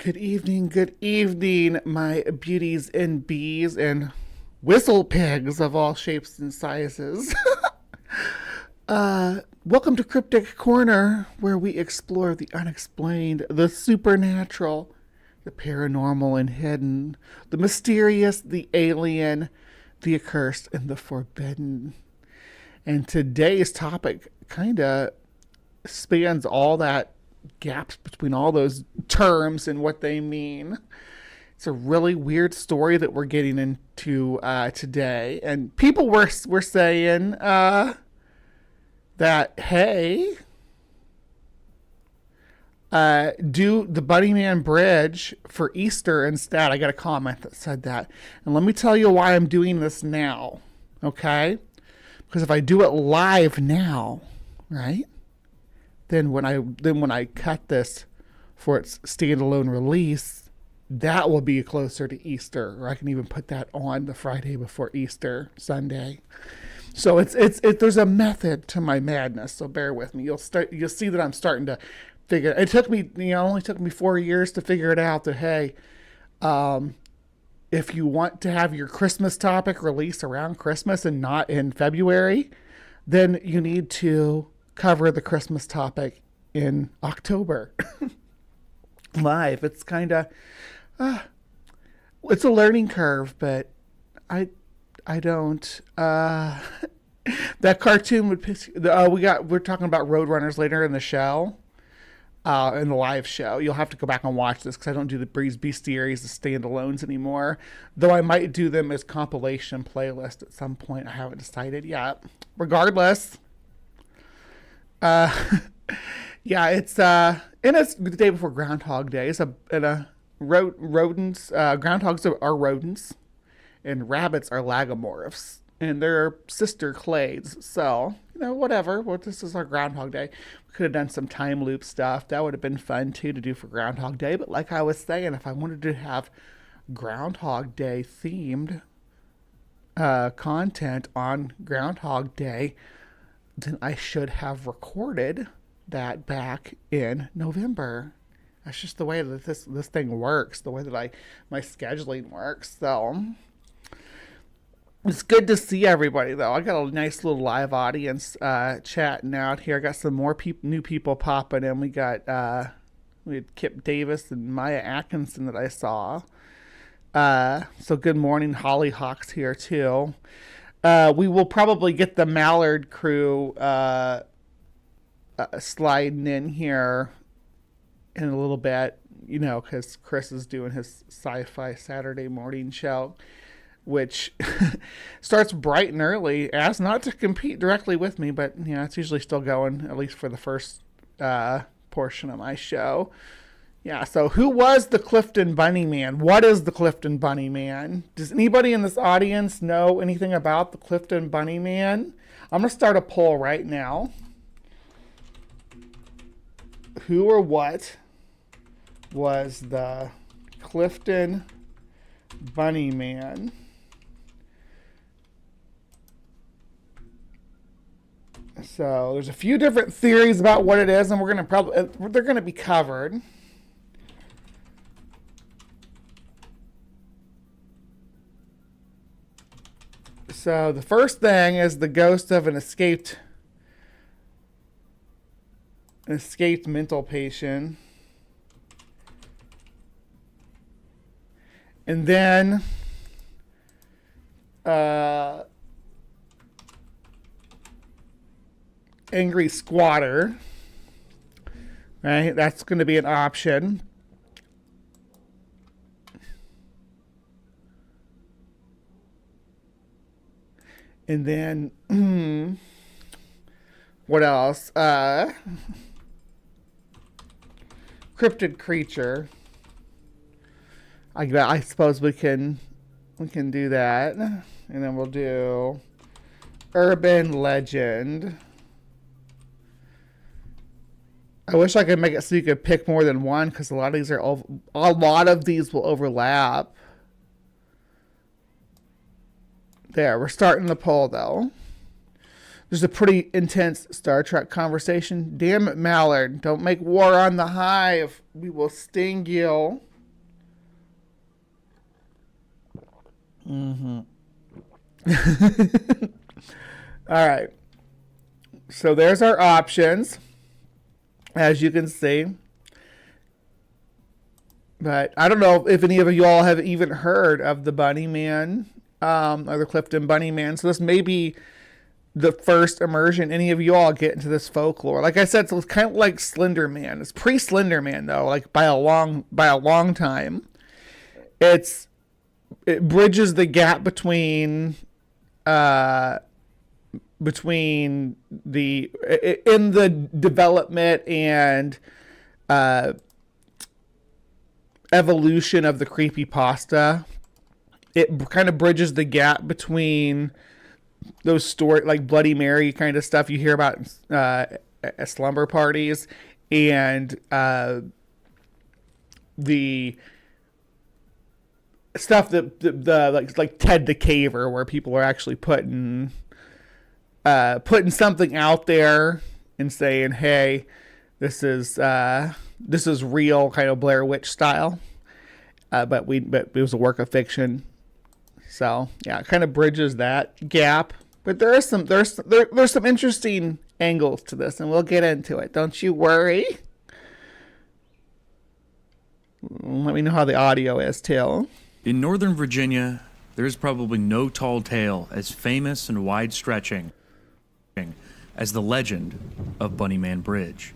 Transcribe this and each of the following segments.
good evening, my beauties and bees and whistle pigs of all shapes and sizes. Welcome to Cryptic Corner, where we explore the unexplained, the supernatural, the paranormal and hidden, the mysterious, the alien, the accursed, and the forbidden. And today's topic kind of spans all that gaps between all those terms and what they mean. It's a really weird story that we're getting into today, and people were saying that hey, do the Bunnyman Bridge for Easter instead. I got a comment that said that, and let me tell you why I'm doing this now. Okay, because if I do it live now, right? Then when I cut this for its standalone release, that will be closer to Easter, or I can even put that on the Friday before Easter, Sunday. So it's there's a method to my madness. So bear with me. You'll see that I'm starting to figure. It took me, only took me 4 years to figure it out. That hey, if you want to have your Christmas topic released around Christmas and not in February, then you need to cover the Christmas topic in October live. It's kind of it's a learning curve, but I don't that cartoon would piss we're talking about Roadrunners later in the show, in the live show. You'll have to go back and watch this because I don't do the Breeze Bestiaries, the standalones anymore, though I might do them as compilation playlist at some point. I haven't decided yet. Regardless, yeah, it's and it's the day before Groundhog Day. It's rodents. Groundhogs are rodents, and rabbits are lagomorphs, and they're sister clades. So whatever. Well, this is our Groundhog Day. We could have done some time loop stuff. That would have been fun too to do for Groundhog Day. But like I was saying, if I wanted to have Groundhog Day themed content on Groundhog Day, then I should have recorded that back in November. That's just the way that this thing works, the way that my scheduling works. So it's good to see everybody, though. I got a nice little live audience chatting out here. I got some more new people popping in. We had Kip Davis and Maya Atkinson that I saw. So good morning, Hollyhawks here too. We will probably get the Mallard crew sliding in here in a little bit, because Chris is doing his sci-fi Saturday morning show, which starts bright and early, as not to compete directly with me, but it's usually still going, at least for the first portion of my show. Yeah, so who was the Clifton Bunnyman? What is the Clifton Bunnyman? Does anybody in this audience know anything about the Clifton Bunnyman? I'm going to start a poll right now. Who or what was the Clifton Bunnyman? So there's a few different theories about what it is, and they're going to be covered. So the first thing is the ghost of an escaped mental patient. And then angry squatter. Right? That's going to be an option. And then, what else? Cryptid creature. I suppose we can do that. And then we'll do urban legend. I wish I could make it so you could pick more than one, because a lot of these will overlap. There, we're starting the poll, though. There's a pretty intense Star Trek conversation. Damn it, Mallard. Don't make war on the Hive. We will sting you. All right. So there's our options, as you can see. But I don't know if any of you all have even heard of the Bunnyman, or the Clifton Bunnyman. So this may be the first immersion any of you all get into this folklore. Like I said, so it's kind of like Slender Man. It's pre-Slender Man though, like by a long time. It bridges the gap between the in the development and evolution of the creepypasta. It kind of bridges the gap between those story like Bloody Mary kind of stuff you hear about at slumber parties, and the stuff that the like Ted the Caver, where people are actually putting something out there and saying, hey, this is real, kind of Blair Witch style, but it was a work of fiction. So yeah, it kind of bridges that gap. But there's some interesting angles to this, and we'll get into it. Don't you worry. Let me know how the audio is too. In Northern Virginia, there is probably no tall tale as famous and wide-stretching as the legend of Bunnyman Bridge.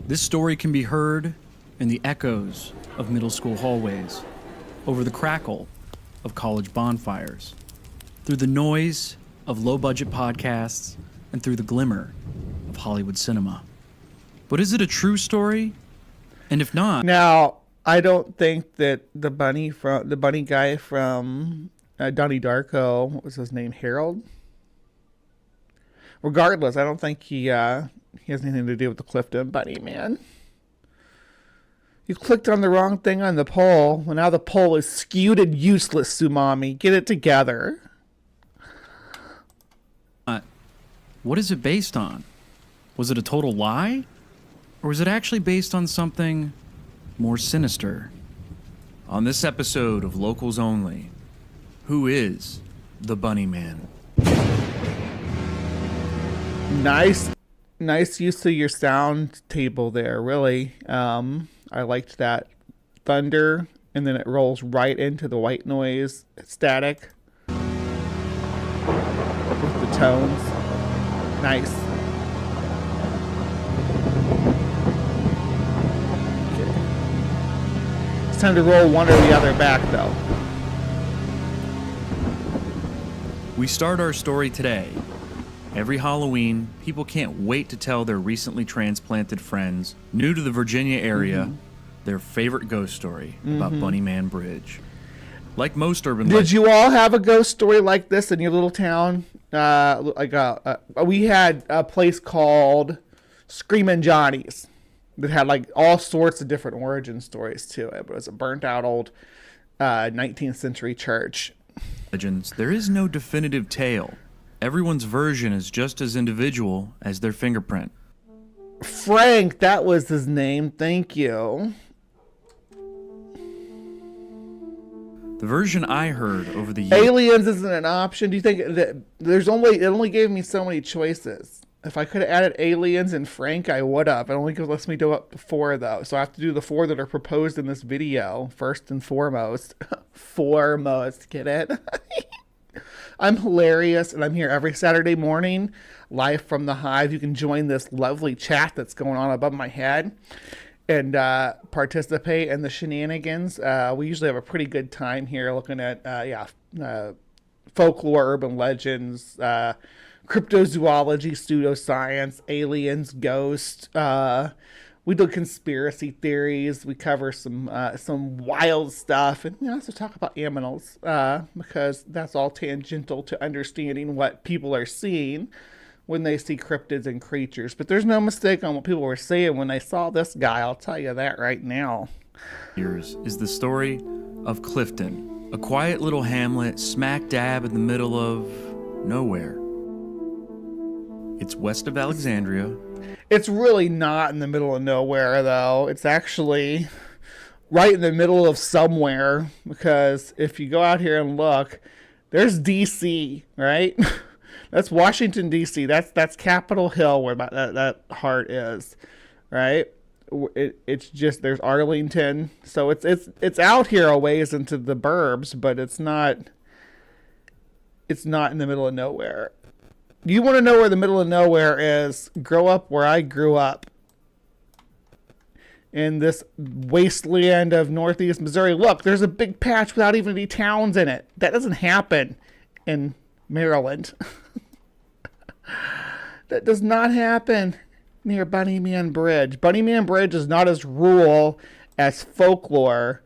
This story can be heard in the echoes of middle school hallways, over the crackle of college bonfires, through the noise of low-budget podcasts, and through the glimmer of Hollywood cinema. But is it a true story? And if not... Now, I don't think that the bunny guy from Donnie Darko, what was his name, Harold? Regardless, I don't think he has anything to do with the Clifton Bunnyman. You clicked on the wrong thing on the poll. Well, now the poll is skewed and useless, Sumami. Get it together. What is it based on? Was it a total lie? Or was it actually based on something more sinister? On this episode of Locals Only, who is the Bunnyman? Nice use of your sound table there, really. I liked that thunder, and then it rolls right into the white noise static with the tones. Nice. Okay. It's time to roll one or the other back, though. We start our story today. Every Halloween, people can't wait to tell their recently transplanted friends new to the Virginia area their favorite ghost story about Bunnyman Bridge. Like most urban legends... Did you all have a ghost story like this in your little town? We had a place called Screamin' Johnny's that had like all sorts of different origin stories to it. But it was a burnt out old 19th century church. Legends, there is no definitive tale. Everyone's version is just as individual as their fingerprint. Frank, that was his name. Thank you. The version I heard over the years... Aliens isn't an option. Do you think that it only gave me so many choices? If I could have added aliens and Frank, I would have. It only lets me do up to 4, though. So I have to do the 4 that are proposed in this video, first and foremost. Foremost, get it? I'm hilarious, and I'm here every Saturday morning, live from the Hive. You can join this lovely chat that's going on above my head and participate in the shenanigans. We usually have a pretty good time here looking at, folklore, urban legends, cryptozoology, pseudoscience, aliens, ghosts. We do conspiracy theories. We cover some wild stuff, and also talk about aminals because that's all tangential to understanding what people are seeing when they see cryptids and creatures. But there's no mistake on what people were saying when they saw this guy. I'll tell you that right now. Years is the story of Clifton, a quiet little hamlet smack dab in the middle of nowhere. It's west of Alexandria. It's really not in the middle of nowhere, though. It's actually right in the middle of somewhere, because if you go out here and look, there's DC, right? That's Washington DC. That's Capitol Hill, where that heart is, right? It's just, there's Arlington, so it's out here a ways into the burbs, but it's not in the middle of nowhere. You want to know where the middle of nowhere is? Grow up where I grew up, in this wasteland of northeast Missouri. Look, there's a big patch without even any towns in it. That doesn't happen in Maryland. That does not happen near Bunnyman Bridge. Bunnyman Bridge is not as rural as Folklore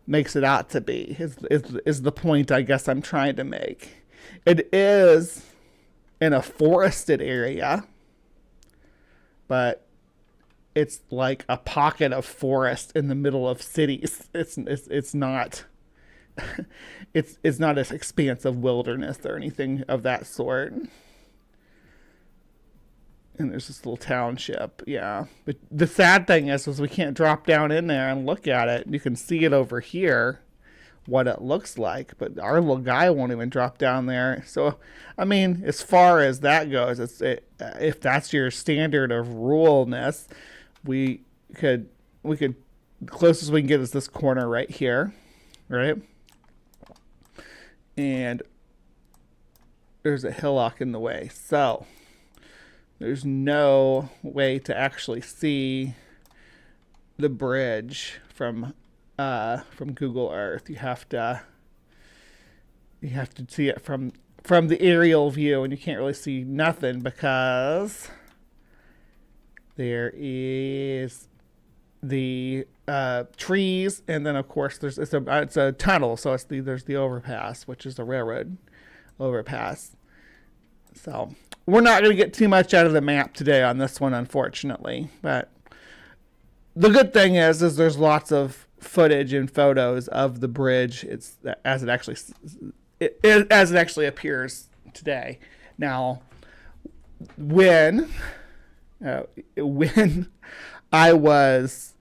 makes it out to be, is the point I guess I'm trying to make. It is in a forested area, but it's like a pocket of forest in the middle of cities. It's not it's not an expansive wilderness or anything of that sort. And there's this little township, yeah. But the sad thing is we can't drop down in there and look at it. You can see it over here, what it looks like, but our little guy won't even drop down there. So, I mean, as far as that goes, if that's your standard of ruralness, we could the closest we can get is this corner right here, right? And there's a hillock in the way, so there's no way to actually see the bridge from Google Earth. You have to see it from the aerial view, and you can't really see nothing because there is the trees, and then of course it's a tunnel, so there's the overpass, which is the railroad overpass. So we're not going to get too much out of the map today on this one, unfortunately. But the good thing is there's lots of footage and photos of the bridge. It's as it actually appears today. Now, when I was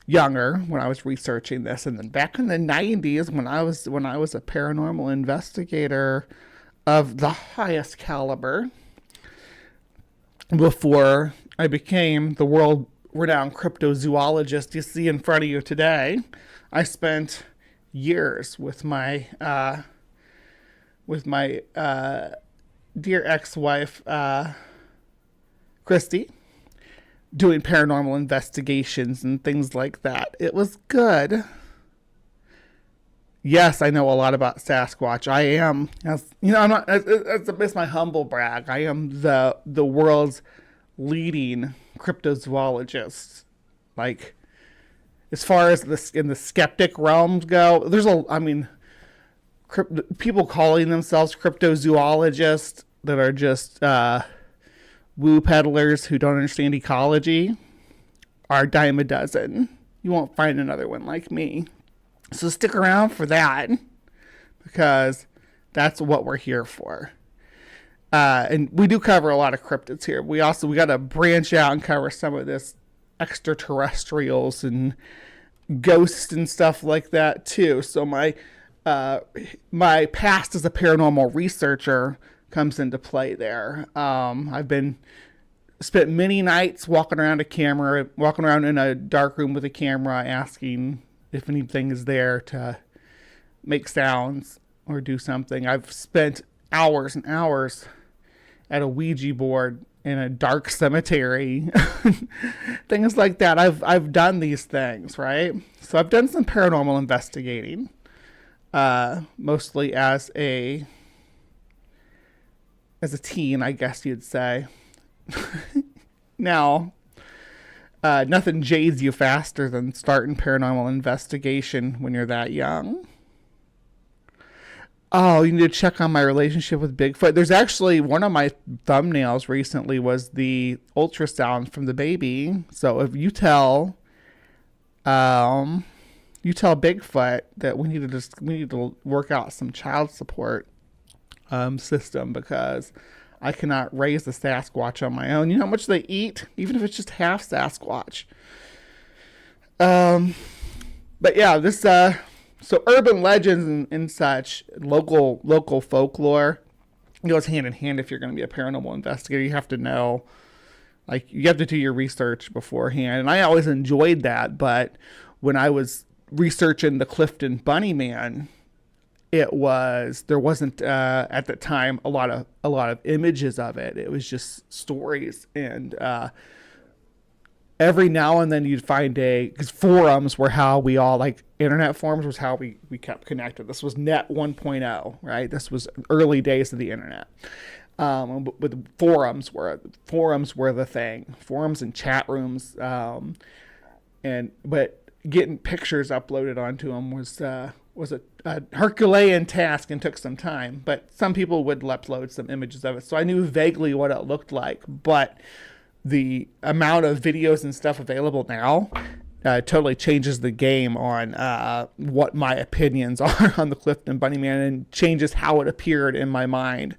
younger, when I was researching this, and then back in the 90s, when I was a paranormal investigator of the highest caliber, before I became the world-renowned cryptozoologist you see in front of you today, I spent years with my dear ex-wife, Christy, doing paranormal investigations and things like that. It was good. Yes, I know a lot about Sasquatch. I am, I'm not. It's my humble brag. I am the world's leading cryptozoologist. Like, as far as in the skeptic realms go, people calling themselves cryptozoologists that are just woo peddlers who don't understand ecology are a dime a dozen. You won't find another one like me. So stick around for that, because that's what we're here for. And we do cover a lot of cryptids here. We got to branch out and cover some of this extraterrestrials and ghosts and stuff like that too. So my past as a paranormal researcher comes into play there. I've spent many nights walking around in a dark room with a camera, asking if anything is there to make sounds or do something. I've spent hours and hours at a Ouija board in a dark cemetery, things like that. I've done these things, right? So I've done some paranormal investigating, mostly as a teen, I guess you'd say. Now, nothing jades you faster than starting paranormal investigation when you're that young. Oh, you need to check on my relationship with Bigfoot. There's actually one of my thumbnails recently was the ultrasound from the baby. So if you tell Bigfoot that we need to work out some child support system, because I cannot raise the Sasquatch on my own. You know how much they eat, even if it's just half Sasquatch. But yeah, this so urban legends and such, local folklore, it goes hand in hand. If you're going to be a paranormal investigator, you have to know, like, you have to do your research beforehand. And I always enjoyed that, but when I was researching the Clifton Bunnyman, there wasn't at the time a lot of images of it. It was just stories, and every now and then you'd find because forums were how we all, like, internet forums was how we kept connected. This was net 1.0, right? This was early days of the internet. But forums were the thing. Forums and chat rooms, but getting pictures uploaded onto them was a Herculean task and took some time. But some people would upload some images of it, so I knew vaguely what it looked like. But the amount of videos and stuff available now totally changes the game on what my opinions are on the Clifton Bunnyman, and changes how it appeared in my mind.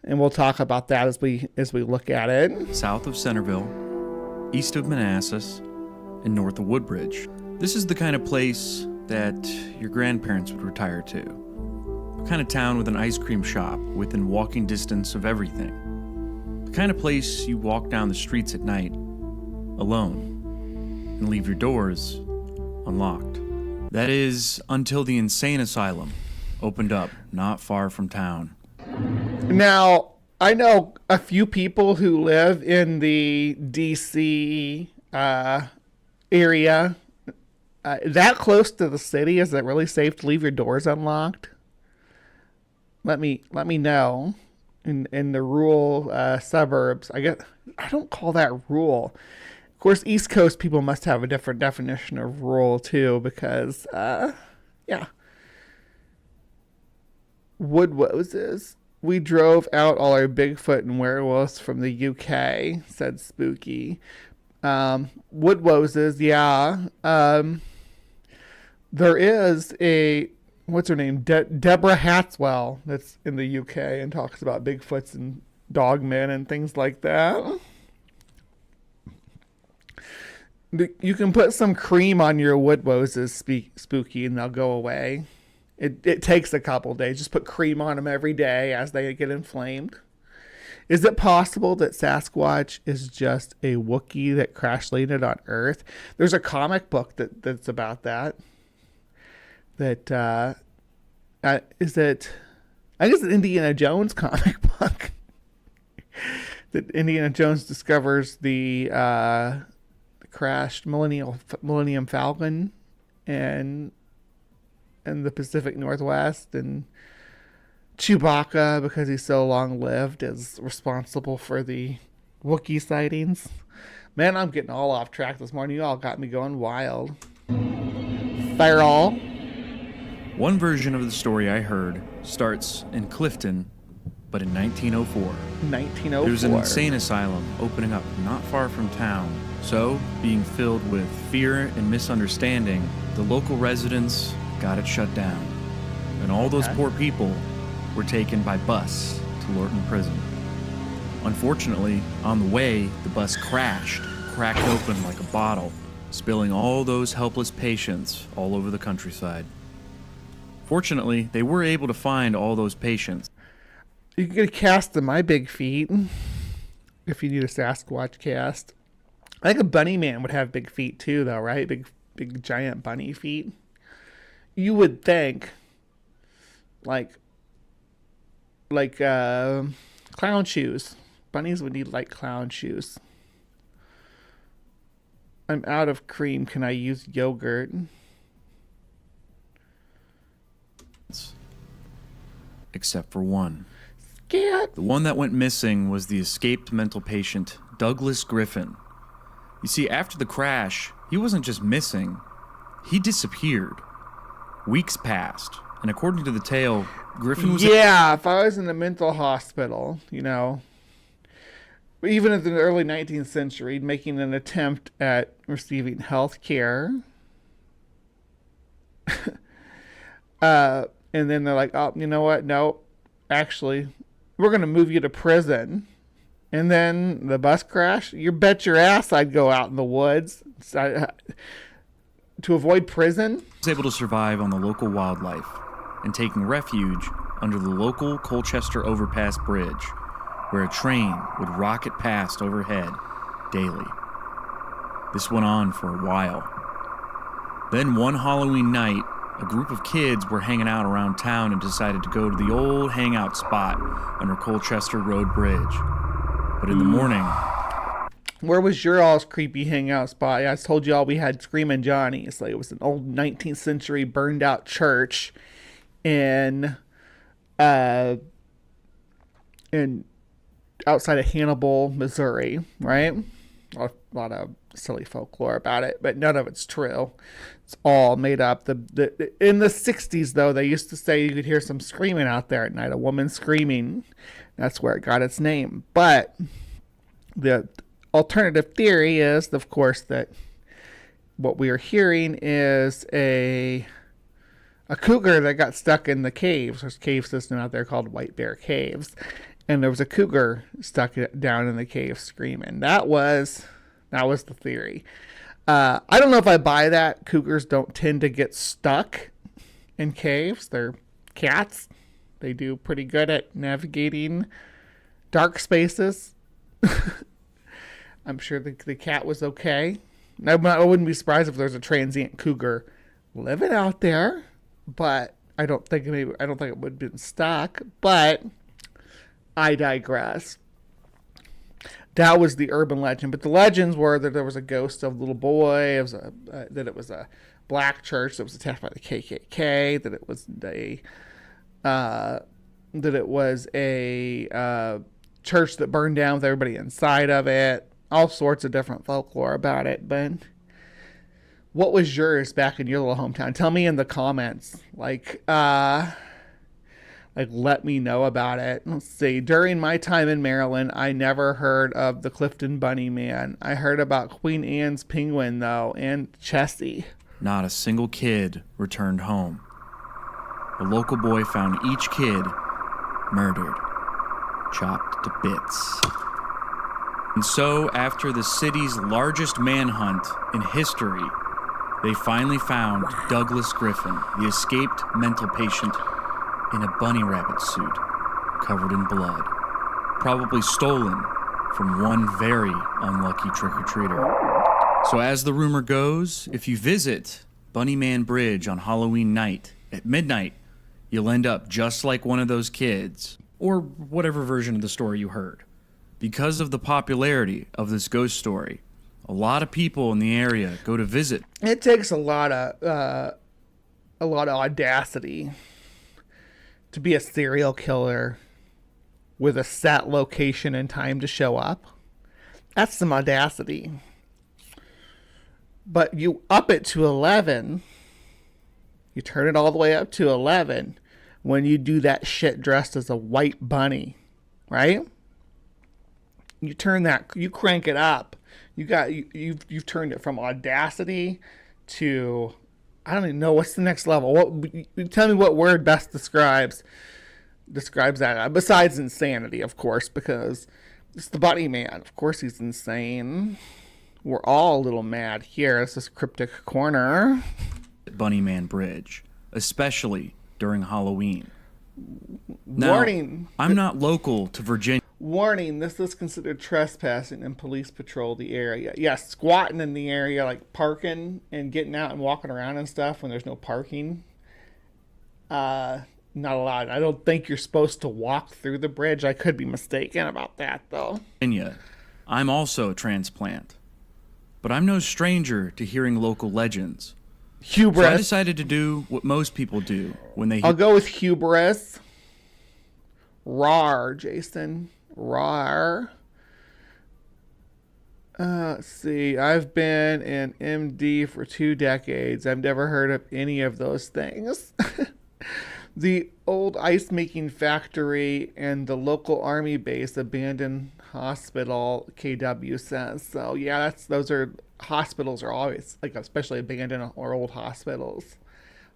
And we'll talk about that as we look at it. South of Centerville, east of Manassas, and north of Woodbridge. This is the kind of place that your grandparents would retire to. The kind of town with an ice cream shop within walking distance of everything. The kind of place you walk down the streets at night, alone, and leave your doors unlocked. That is, until the insane asylum opened up not far from town. Now, I know a few people who live in the DC area. That close to the city, is it really safe to leave your doors unlocked? Let me know. In the rural suburbs, I don't call that rural. Of course, East Coast people must have a different definition of rural too, because yeah. Woodwoses. We drove out all our Bigfoot and werewolves from the UK, said Spooky. Woodwoses, yeah. There is what's her name? Deborah Hatswell, that's in the UK and talks about Bigfoots and dogmen and things like that. You can put some cream on your Woodwoses, Spooky, and they'll go away. It takes a couple days. Just put cream on them every day as they get inflamed. Is it possible that Sasquatch is just a Wookiee that crash landed on Earth? There's a comic book that's about that. That is it. I think it's an Indiana Jones comic book. That Indiana Jones discovers the crashed Millennium Falcon and the Pacific Northwest, and Chewbacca, because he's so long-lived, is responsible for the Wookiee sightings. Man, I'm getting all off track this morning. You all got me going wild. Feral. One version of the story I heard starts in Clifton, but in 1904. 1904. There's an insane asylum opening up not far from town. So, being filled with fear and misunderstanding, the local residents got it shut down. And all those poor people were taken by bus to Lorton Prison. Unfortunately, on the way, the bus cracked open like a bottle, spilling all those helpless patients all over the countryside. Fortunately, they were able to find all those patients. You can get a cast of my big feet if you need a Sasquatch cast. I think a Bunnyman would have big feet too, though, right? Big giant bunny feet. You would think, like clown shoes. Bunnies would need like clown shoes. I'm out of cream. Can I use yogurt? Except for one. Scat. The one that went missing was the escaped mental patient, Douglas Griffin. You see, after the crash, he wasn't just missing, he disappeared. Weeks passed, and according to the tale, Griffin was... Yeah, if I was in a mental hospital, even in the early 19th century, making an attempt at receiving health care, and then they're like, oh, you know what? No, actually, we're going to move you to prison. And then the bus crash, you bet your ass I'd go out in the woods. to avoid prison. He was able to survive on the local wildlife and taking refuge under the local Colchester Overpass Bridge, where a train would rocket past overhead daily. This went on for a while. Then one Halloween night, a group of kids were hanging out around town and decided to go to the old hangout spot under Colchester Road Bridge. But in the morning... Where was your all's creepy hangout spot? I told you all we had Screamin' Johnny's. Like, it was an old 19th century burned out church in outside of Hannibal, Missouri, right? A lot of silly folklore about it, but none of it's true. It's all made up. In the 60s, though, they used to say you could hear some screaming out there at night, a woman screaming. That's where it got its name. But the alternative theory is, of course, that what we are hearing is a cougar that got stuck in the caves. There's a cave system out there called White Bear Caves, and there was a cougar stuck down in the cave screaming. That was the theory. I don't know if I buy that. Cougars don't tend to get stuck in caves. They're cats. They do pretty good at navigating dark spaces. I'm sure the cat was okay. I wouldn't be surprised if there's a transient cougar living out there, but I don't think it would have been stuck. But I digress. That was the urban legend, but the legends were that there was a ghost of a little boy. That it was a black church that was attacked by the KKK. That it was a church that burned down with everybody inside of it. All sorts of different folklore about it. But what was yours back in your little hometown? Tell me in the comments. Like let me know about it. Let's see. During my time in Maryland, I never heard of the Clifton Bunnyman. I heard about Queen Anne's penguin, though, and Chessie. Not a single kid returned home. A local boy found each kid murdered, chopped to bits. And so, after the city's largest manhunt in history, they finally found Douglas Griffin, the escaped mental patient, in a bunny rabbit suit, covered in blood, probably stolen from one very unlucky trick-or-treater. So as the rumor goes, if you visit Bunnyman Bridge on Halloween night at midnight, you'll end up just like one of those kids, or whatever version of the story you heard. Because of the popularity of this ghost story, a lot of people in the area go to visit. It takes a lot of audacity to be a serial killer with a set location and time to show up. That's some audacity. But you up it to 11. You turn it all the way up to 11 when you do that shit dressed as a white bunny, right? You crank it up. You've turned it from audacity to, I don't even know what's the next level. Tell me what word best describes that, besides insanity, of course, because it's the Bunnyman. Of course he's insane. We're all a little mad here. This is Cryptic Corner. Bunnyman Bridge, especially during Halloween. Now, Warning. I'm not local to Virginia. Warning, this is considered trespassing and police patrol the area. Yes, squatting in the area, like parking and getting out and walking around and stuff when there's no parking. Not allowed. I don't think you're supposed to walk through the bridge. I could be mistaken about that, though. Virginia. I'm also a transplant. But I'm no stranger to hearing local legends. Hubris. So I decided to do what most people do when they... I'll go with hubris. Rar, Jason. Rar. Let's see. I've been an MD for 2 decades. I've never heard of any of those things. The old ice making factory and the local army base abandoned hospital, KW says. So yeah, hospitals are always, like, especially abandoned or old hospitals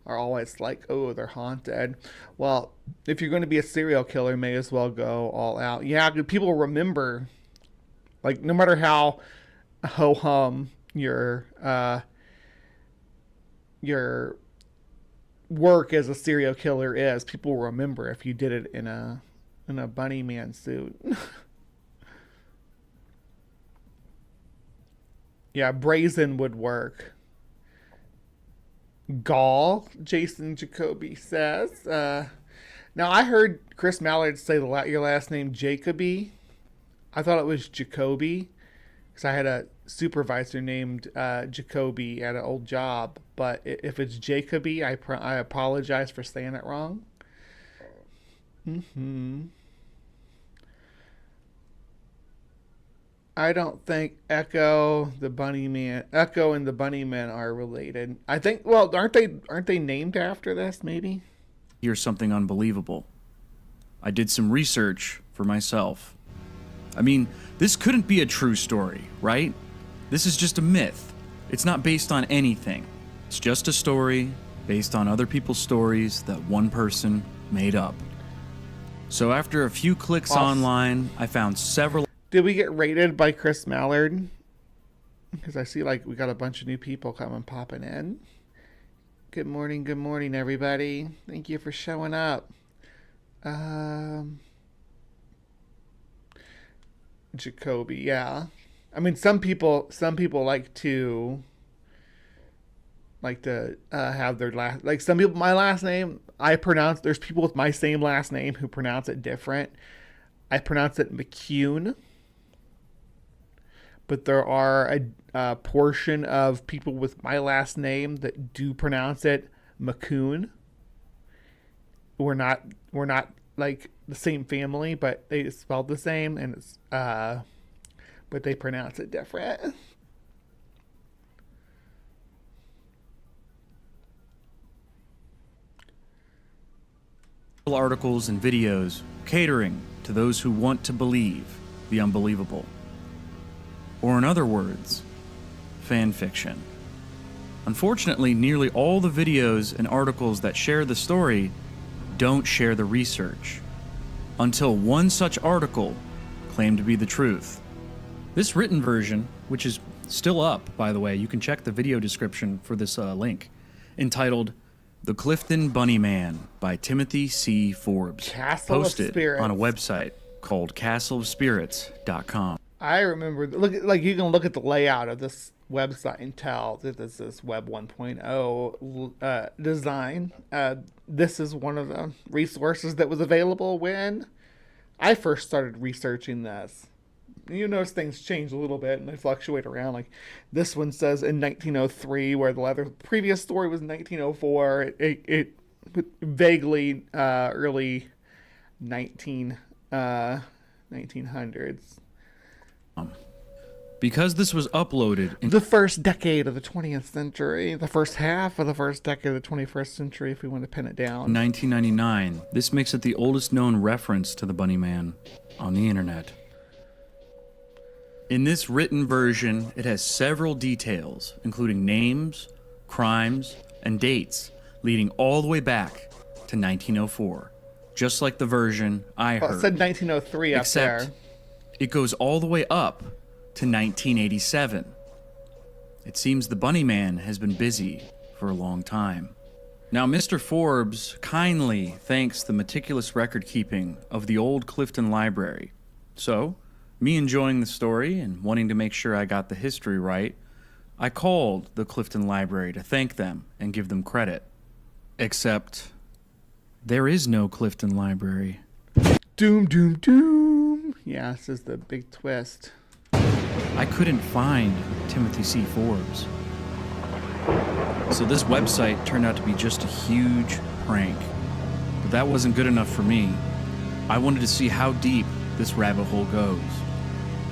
are always like, oh, they're haunted. Well, if you're going to be a serial killer, may as well go all out. Yeah, people remember, like, no matter how ho-hum your your work as a serial killer is. People will remember if you did it in a Bunnyman suit. Yeah, brazen would work. Gall, Jason Jacoby says. Now, I heard Chris Mallard say your last name Jacoby. I thought it was Jacoby because I had a supervisor named Jacoby at an old job. But if it's Jacoby, I apologize for saying it wrong. I don't think Echo and the Bunnyman are related. I think, well, aren't they named after this? Maybe. Here's something unbelievable. I did some research for myself. I mean, this couldn't be a true story, right? This is just a myth. It's not based on anything. It's just a story based on other people's stories that one person made up. So after a few clicks online, I found several. Did we get rated by Chris Mallard? Because I see like we got a bunch of new people coming popping in. Good morning, everybody. Thank you for showing up. Jacoby, yeah. I mean, some people like to have their last, like some people, my last name, there's people with my same last name who pronounce it different. I pronounce it McCune. But there are a portion of people with my last name that do pronounce it McCoon. We're not like the same family, but they spelled the same, and it's but they pronounce it different. Articles and videos catering to those who want to believe the unbelievable. Or in other words, fan fiction. Unfortunately, nearly all the videos and articles that share the story don't share the research, until one such article claimed to be the truth. This written version, which is still up, by the way, you can check the video description for this link, entitled The Clifton Bunnyman by Timothy C. Forbes, posted on a website called castleofspirits.com. I remember, you can look at the layout of this website and tell that this is Web 1.0 design. This is one of the resources that was available when I first started researching this. You notice things change a little bit and they fluctuate around. Like this one says in 1903, where the previous story was 1904. It vaguely early 1900s. Because this was uploaded in the first decade of the 20th century, the first half of the first decade of the 21st century, if we want to pin it down. 1999, this makes it the oldest known reference to the Bunnyman on the internet. In this written version, it has several details, including names, crimes, and dates, leading all the way back to 1904, just like the version I heard. It said 1903 up there. Except it goes all the way up to 1987. It seems the Bunnyman has been busy for a long time. Now, Mr. Forbes kindly thanks the meticulous record keeping of the old Clifton Library. So, me enjoying the story and wanting to make sure I got the history right, I called the Clifton Library to thank them and give them credit. Except, there is no Clifton Library. Doom, doom, doom. Yeah, this is the big twist. I couldn't find Timothy C. Forbes. So this website turned out to be just a huge prank. But that wasn't good enough for me. I wanted to see how deep this rabbit hole goes.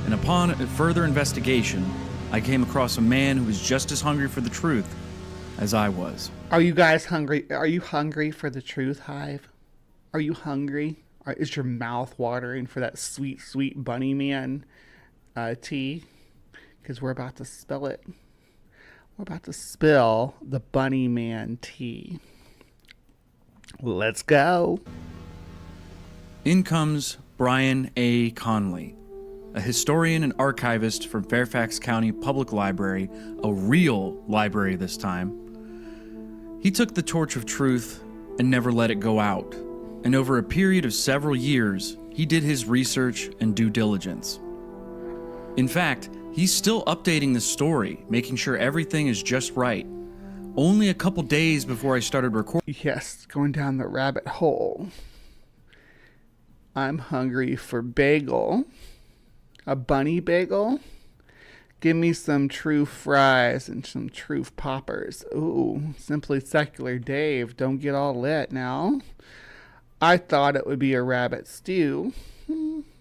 And upon further investigation, I came across a man who was just as hungry for the truth as I was. Are you guys hungry? Are you hungry for the truth, Hive? Are you hungry? Is your mouth watering for that sweet, sweet Bunnyman tea? Because we're about to spill it. We're about to spill the Bunnyman tea. Let's go. In comes Brian A. Conley, a historian and archivist from Fairfax County Public Library, a real library this time. He took the torch of truth and never let it go out. And over a period of several years, he did his research and due diligence. In fact, he's still updating the story, making sure everything is just right. Only a couple days before I started recording. Yes, going down the rabbit hole. I'm hungry for bagel. A bunny bagel? Give me some true fries and some truth poppers. Ooh, Simply Secular Dave, don't get all lit now. I thought it would be a rabbit stew.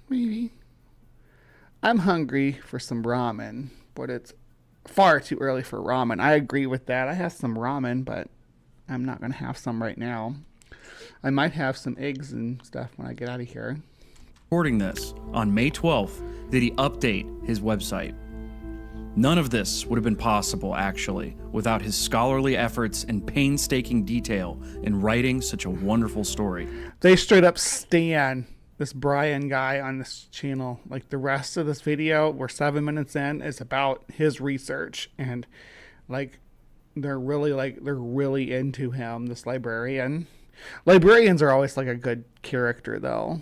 Maybe. I'm hungry for some ramen, but it's far too early for ramen. I agree with that. I have some ramen, but I'm not going to have some right now. I might have some eggs and stuff when I get out of here. Recording this on May 12th, did he update his website. None of this would have been possible, actually, without his scholarly efforts and painstaking detail in writing such a wonderful story. They straight up stan this Brian guy on this channel. Like, the rest of this video, we're 7 minutes in, is about his research, and like they're really into him, this librarian. Librarians are always like a good character though.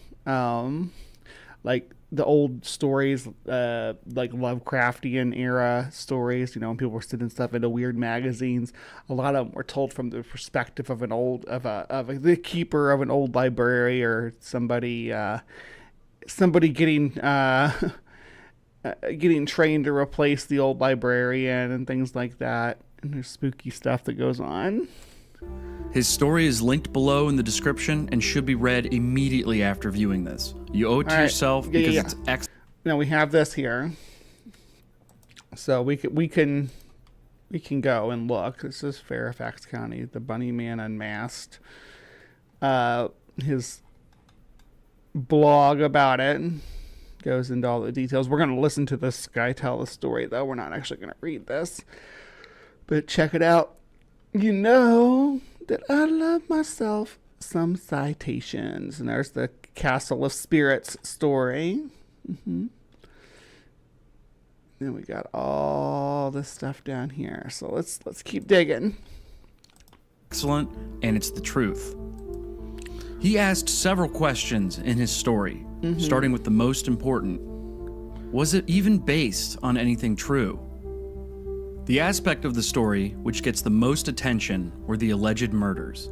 Like the old stories, like Lovecraftian era stories, when people were sending stuff into weird magazines, a lot of them were told from the perspective of the keeper of an old library, or somebody getting getting trained to replace the old librarian and things like that. And there's spooky stuff that goes on. His story is linked below in the description and should be read immediately after viewing this. You owe it to yourself because it's excellent. Now we have this here, so we can go and look. This is Fairfax County, the Bunnyman Unmasked. His blog about it goes into all the details. We're going to listen to this guy tell the story, though. We're not actually going to read this, but check it out. You know that I love myself some citations. And there's the Castle of Spirits story. Then we got all this stuff down here. So let's keep digging. Excellent, and it's the truth. He asked several questions in his story, starting with the most important. Was it even based on anything true? The aspect of the story which gets the most attention were the alleged murders.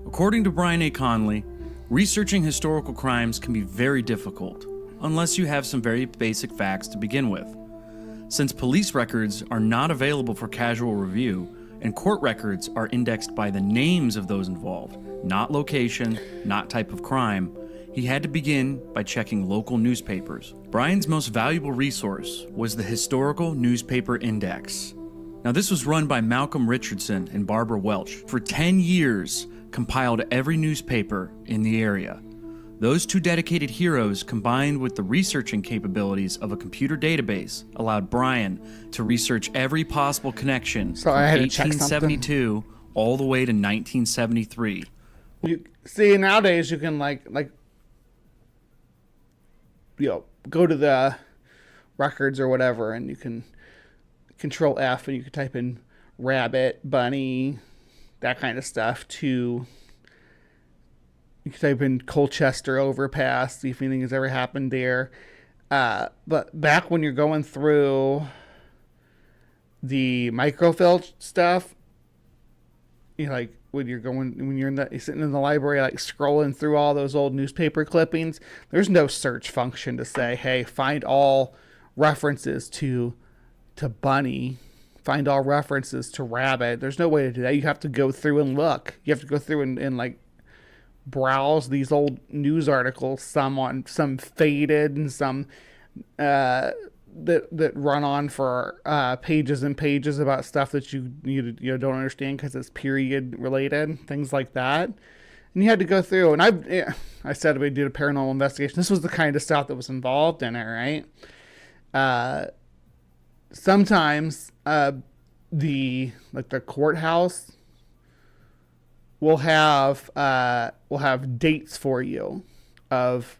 According to Brian A. Conley, researching historical crimes can be very difficult, unless you have some very basic facts to begin with. Since police records are not available for casual review, and court records are indexed by the names of those involved, not location, not type of crime, he had to begin by checking local newspapers. Brian's most valuable resource was the Historical Newspaper Index. Now, this was run by Malcolm Richardson and Barbara Welch. For 10 years, compiled every newspaper in the area. Those two dedicated heroes, combined with the researching capabilities of a computer database, allowed Brian to research every possible connection from 1872 all the way to 1973. You see, nowadays you can go to the records or whatever, and you can Control F, and you can type in rabbit, bunny, that kind of stuff. You can type in Colchester overpass, see if anything has ever happened there. But back when you're going through the microfilm stuff, when you're sitting in the library, like scrolling through all those old newspaper clippings, there's no search function to say, hey, find all references to bunny, find all references to rabbit. There's no way to do that. You have to go through and look. You have to go through and browse these old news articles, some faded and some that run on for pages and pages about stuff that you don't understand because it's period related, things like that. And you had to go through, and I said we did a paranormal investigation. This was the kind of stuff that was involved in it, right? Sometimes the courthouse will have dates for you of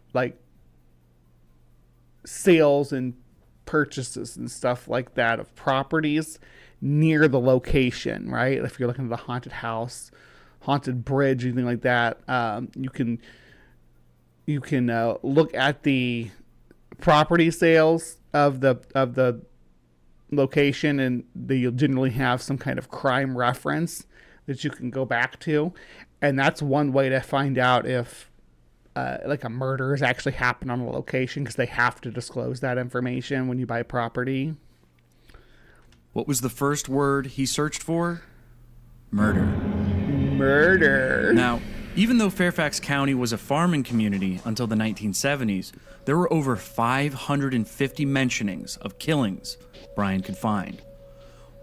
sales and purchases and stuff like that of properties near the location, right? If you're looking at a haunted house, haunted bridge, anything like that, you can look at the property sales of the location, and you'll generally have some kind of crime reference that you can go back to, and that's one way to find out if like a murder has actually happened on a location, because they have to disclose that information when you buy property. What was the first word he searched for? Murder. Murder. Now, even though Fairfax County was a farming community until the 1970s, there were over 550 mentionings of killings Brian could find.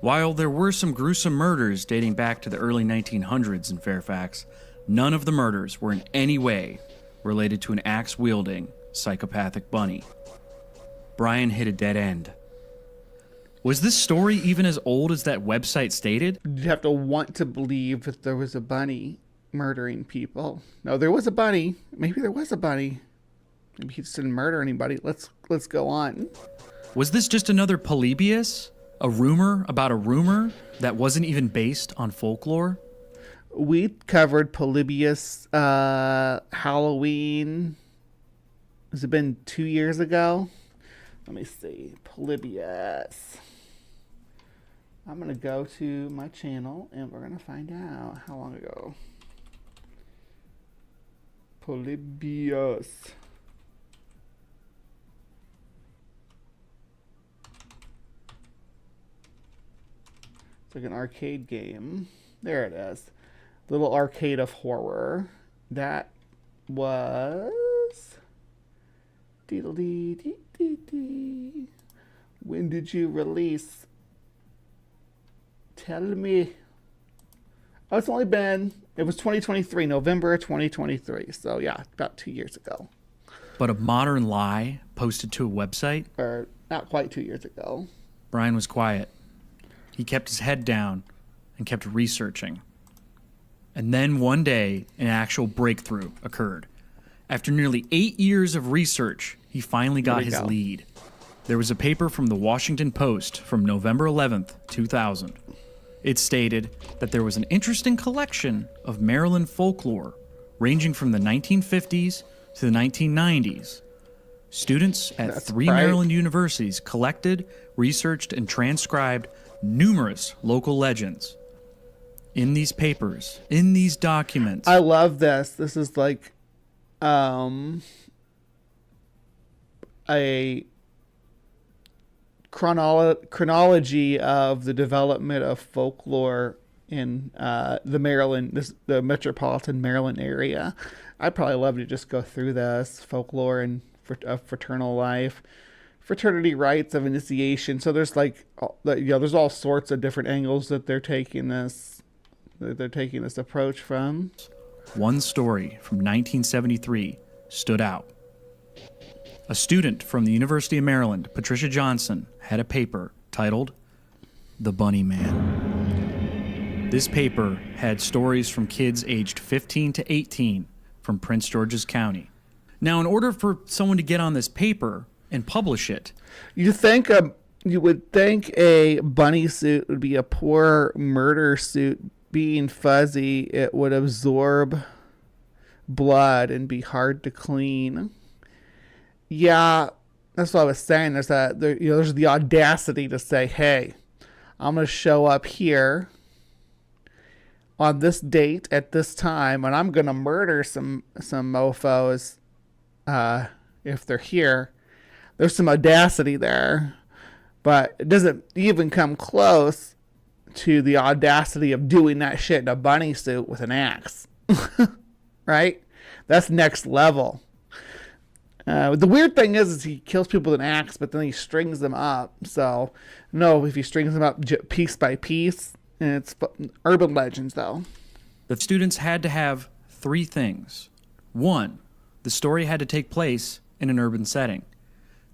While there were some gruesome murders dating back to the early 1900s in Fairfax, none of the murders were in any way related to an axe-wielding, psychopathic bunny. Brian hit a dead end. Was this story even as old as that website stated? You'd have to want to believe that there was a bunny murdering people. No, there was a bunny. Maybe there was a bunny. Maybe he just didn't murder anybody. Let's go on. Was this just another Polybius? A rumor about a rumor that wasn't even based on folklore? We covered Polybius Halloween. Has it been 2 years ago? Let me see. Polybius. I'm going to go to my channel and we're going to find out how long ago. Polybius. It's like an arcade game. There it is. Little arcade of horror. That was... Deedle-dee-dee-dee-dee. When did you release? Tell me. Oh, it's only been... It was 2023, November 2023. So yeah, about 2 years ago. But a modern lie posted to a website? Or not quite 2 years ago. Brian was quiet. He kept his head down and kept researching. And then one day, an actual breakthrough occurred. After nearly 8 years of research, he finally got his lead. There was a paper from the Washington Post from November 11th, 2000. It stated that there was an interesting collection of Maryland folklore ranging from the 1950s to the 1990s. Students at three Maryland universities collected, researched, and transcribed numerous local legends. In these papers, in these documents. I love this. This is like a chronology of the development of folklore in the metropolitan Maryland area. I'd probably love to just go through this folklore and fraternal life, fraternity rites of initiation. So there's there's all sorts of different angles that they're taking this approach from. One story from 1973 stood out. A student from the University of Maryland, Patricia Johnson, had a paper titled The Bunnyman. This paper had stories from kids aged 15 to 18 from Prince George's County. Now, in order for someone to get on this paper and publish it, you would think a bunny suit would be a poor murder suit. Being fuzzy, it would absorb blood and be hard to clean. Yeah, that's what I was saying. There's the audacity to say, "Hey, I'm going to show up here on this date at this time, and I'm going to murder some mofos if they're here." There's some audacity there, but it doesn't even come close to the audacity of doing that shit in a bunny suit with an axe. Right? That's next level. The weird thing is he kills people with an axe, but then he strings them up. So, no, if he strings them up piece by piece, and it's urban legends, though. The students had to have three things. 1, the story had to take place in an urban setting.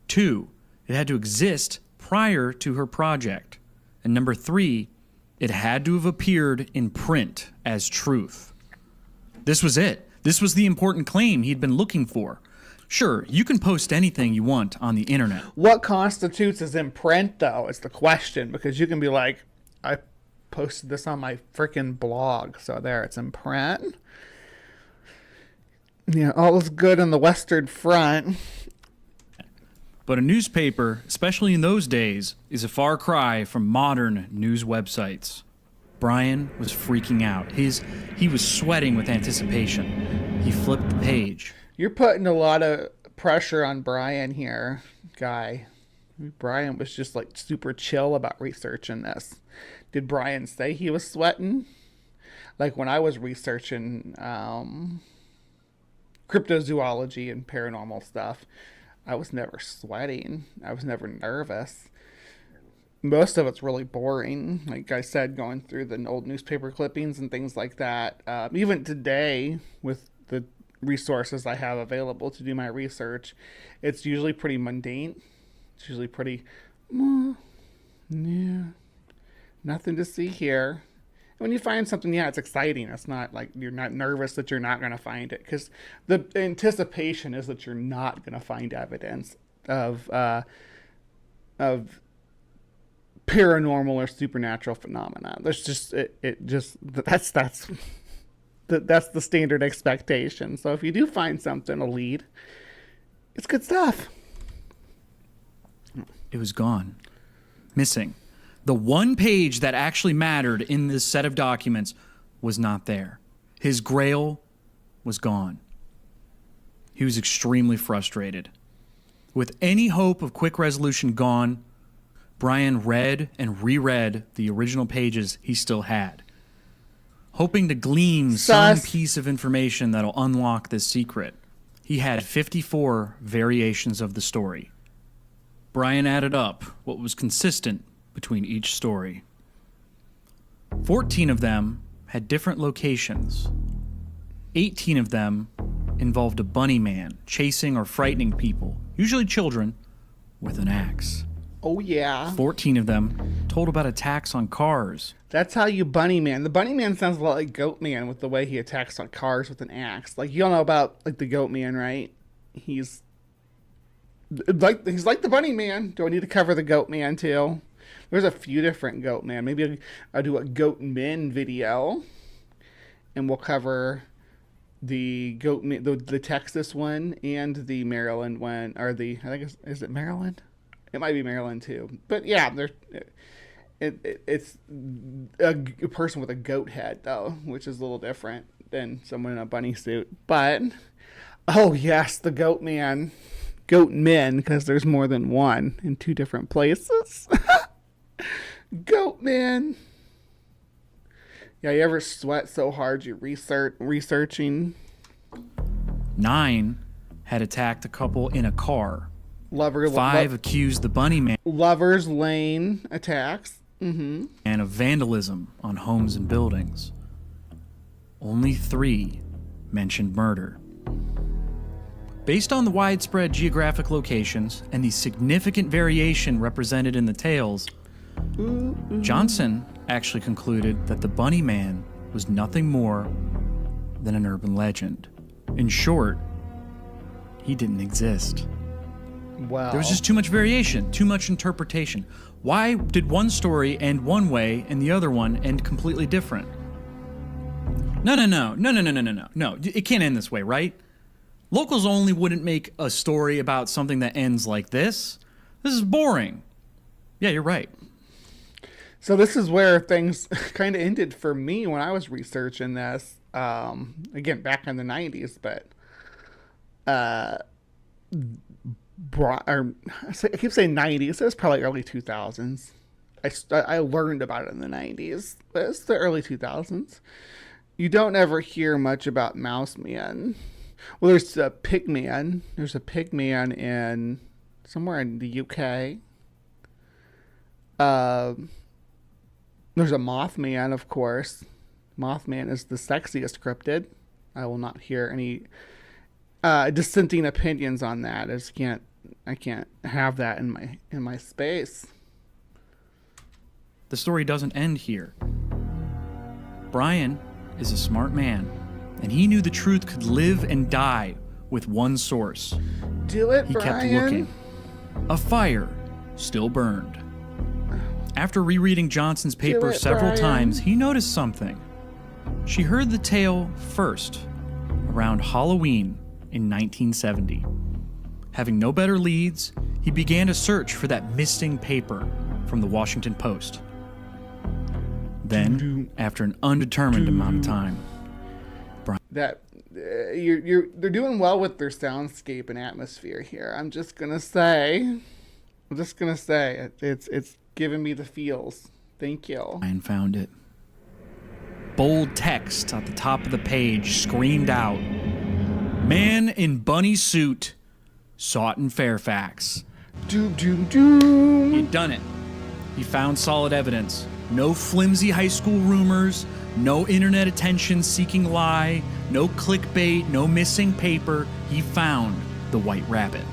2, it had to exist prior to her project. And number 3, it had to have appeared in print as truth. This was it. This was the important claim he'd been looking for. Sure, you can post anything you want on the internet. What constitutes as in print, though, is the question, because you can be like, I posted this on my freaking blog, so there, it's in print. Yeah, all is good on the Western Front. But a newspaper, especially in those days, is a far cry from modern news websites. Brian was freaking out. He was sweating with anticipation. He flipped the page. You're putting a lot of pressure on Brian here, guy. Brian was just like super chill about researching this. Did Brian say he was sweating? Like when I was researching cryptozoology and paranormal stuff, I was never sweating. I was never nervous. Most of it's really boring. Like I said, going through the old newspaper clippings and things like that. Even today, with the resources I have available to do my research, it's usually pretty mundane. It's usually pretty, yeah, nothing to see here. When you find something, yeah, it's exciting. It's not like you're not nervous that you're not going to find it, because the anticipation is that you're not going to find evidence of paranormal or supernatural phenomena. There's just that's the standard expectation. So if you do find something, a lead, it's good stuff. It was gone. Missing. The one page that actually mattered in this set of documents was not there. His grail was gone. He was extremely frustrated. With any hope of quick resolution gone, Brian read and reread the original pages he still had, hoping to glean some piece of information that'll unlock this secret. He had 54 variations of the story. Brian added up what was consistent between each story. 14 of them had different locations. 18 of them involved a Bunnyman chasing or frightening people, usually children, with an axe. Oh, yeah. 14 of them told about attacks on cars. That's how you Bunnyman. The Bunnyman sounds a lot like Goatman with the way he attacks on cars with an axe. Like, you all know about like the Goatman, right? He's like the Bunnyman. Do I need to cover the Goatman too? There's a few different Goatman. Maybe I'll do a Goatman video, and we'll cover the Goatman, the Texas one, and the Maryland one, or the, I think is it Maryland? It might be Maryland too. But yeah, it's a person with a goat head though, which is a little different than someone in a bunny suit. But oh yes, the Goatman, Goatmen, because there's more than one in two different places. Goatman. Yeah, you ever sweat so hard you're researching? 9 had attacked a couple in a car. 5 accused the Bunnyman. Lover's Lane attacks. Mm-hmm. And of vandalism on homes and buildings. Only 3 mentioned murder. Based on the widespread geographic locations and the significant variation represented in the tales, Johnson actually concluded that the Bunnyman was nothing more than an urban legend. In short, he didn't exist. Wow. There was just too much variation, too much interpretation. Why did one story end one way and the other one end completely different? No. It can't end this way, right? Locals only wouldn't make a story about something that ends like this. This is boring. Yeah, you're right. So this is where things kind of ended for me when I was researching this. Again, back in the 90s, but I keep saying 90s. It was probably early 2000s. I learned about it in the 90s, but it's the early 2000s. You don't ever hear much about Mouseman. Well, there's a Pigman. There's a Pigman in somewhere in the UK. There's a Mothman, of course. Mothman is the sexiest cryptid. I will not hear any dissenting opinions on that. I can't have that in my space. The story doesn't end here. Brian is a smart man, and he knew the truth could live and die with one source. Do it, He Brian. kept looking. A fire still burned. After rereading Johnson's paper several times, he noticed something. She heard the tale first, around Halloween in 1970. Having no better leads, he began to search for that missing paper from the Washington Post. Then, after an undetermined amount of time, That they're doing well with their soundscape and atmosphere here. I'm just gonna say it's giving me the feels. Thank you. Brian found it. Bold text at the top of the page screamed out, "Man in bunny suit sought in Fairfax." Doom, doom, doom. He'd done it. He found solid evidence. No flimsy high school rumors, no internet attention-seeking lie, no clickbait, no missing paper. He found the White Rabbit.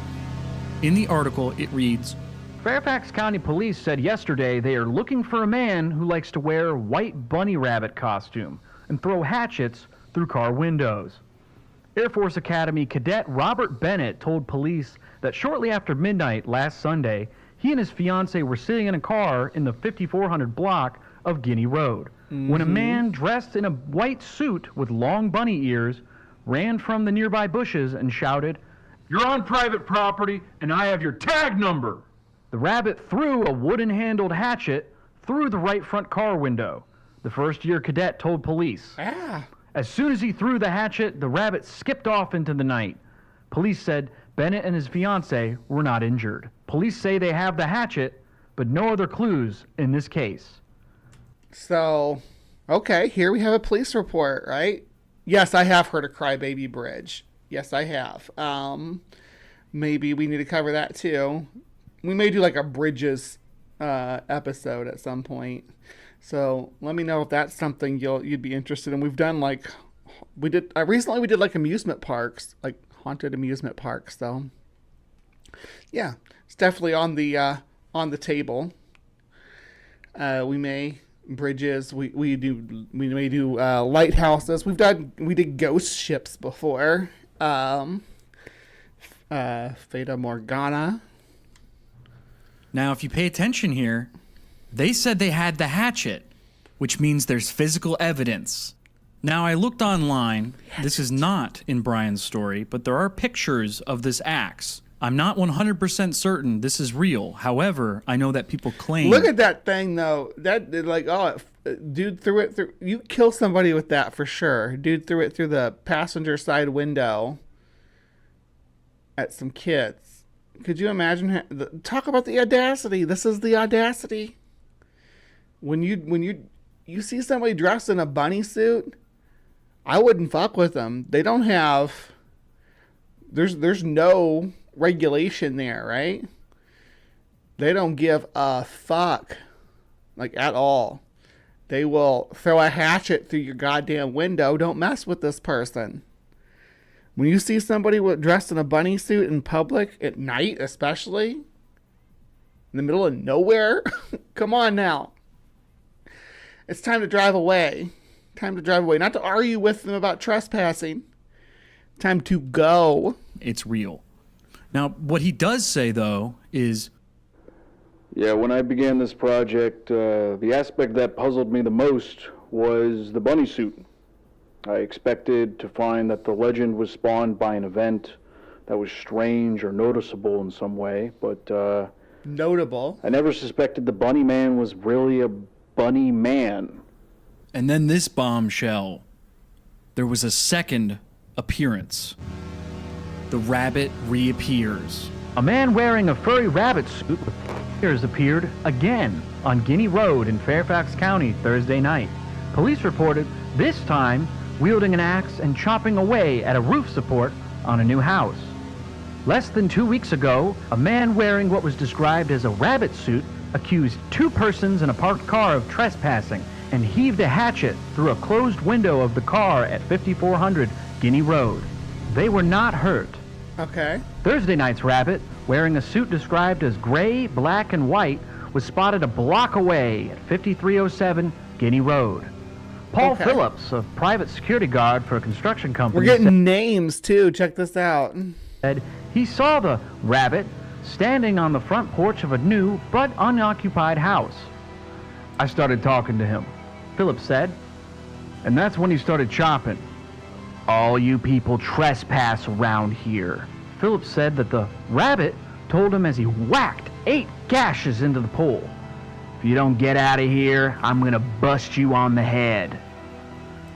In the article, it reads, Fairfax County Police said yesterday they are looking for a man who likes to wear a white bunny rabbit costume and throw hatchets through car windows. Air Force Academy cadet Robert Bennett told police that shortly after midnight last Sunday, he and his fiancée were sitting in a car in the 5400 block of Guinea Road when a man dressed in a white suit with long bunny ears ran from the nearby bushes and shouted, "You're on private property and I have your tag number." The rabbit threw a wooden-handled hatchet through the right front car window, the first-year cadet told police. As soon as he threw the hatchet, the rabbit skipped off into the night. Police said Bennett and his fiancée were not injured. Police say they have the hatchet, but no other clues in this case. So, okay, here we have a police report, right? Yes, I have heard of Crybaby Bridge. Yes, I have. Maybe we need to cover that too. We may do like a bridges episode at some point. So let me know if that's something you'd be interested in. We've done like recently we did like amusement parks, like haunted amusement parks. So yeah, it's definitely on the table. We may bridges. We may do lighthouses. We did ghost ships before. Fata Morgana. Now, if you pay attention here, they said they had the hatchet, which means there's physical evidence. Now, I looked online. This is not in Brian's story, but there are pictures of this axe. I'm not 100% certain this is real. However, I know that people claim... Look at that thing, though. That, like, dude threw it through... You kill somebody with that for sure. Dude threw it through the passenger side window at some kids. Could you imagine? Talk about the audacity. This is the audacity. When you see somebody dressed in a bunny suit, I wouldn't fuck with them. They don't have. There's no regulation there, right? They don't give a fuck, like at all. They will throw a hatchet through your goddamn window. Don't mess with this person. When you see somebody dressed in a bunny suit in public, at night especially, in the middle of nowhere, come on now. It's time to drive away. Time to drive away. Not to argue with them about trespassing. Time to go. It's real. Now, what he does say, though, is... Yeah, when I began this project, the aspect that puzzled me the most was the bunny suit. I expected to find that the legend was spawned by an event that was strange or noticeable in some way, but notable. I never suspected the Bunnyman was really a bunny man. And then this bombshell. There was a second appearance. The rabbit reappears. A man wearing a furry rabbit suit with ears appeared again on Guinea Road in Fairfax County Thursday night. Police reported this time wielding an axe and chopping away at a roof support on a new house. Less than 2 weeks ago, a man wearing what was described as a rabbit suit accused two persons in a parked car of trespassing and heaved a hatchet through a closed window of the car at 5400 Guinea Road. They were not hurt. Okay. Thursday night's rabbit, wearing a suit described as gray, black, and white, was spotted a block away at 5307 Guinea Road. Paul Okay. Phillips, a private security guard for a construction We're company, getting names too. Check this out. said he saw the rabbit standing on the front porch of a new but unoccupied house. I started talking to him, Phillips said, and that's when he started chopping. All you people trespass around here. Phillips said that the rabbit told him as he whacked 8 gashes into the pole. If you don't get out of here, I'm gonna bust you on the head.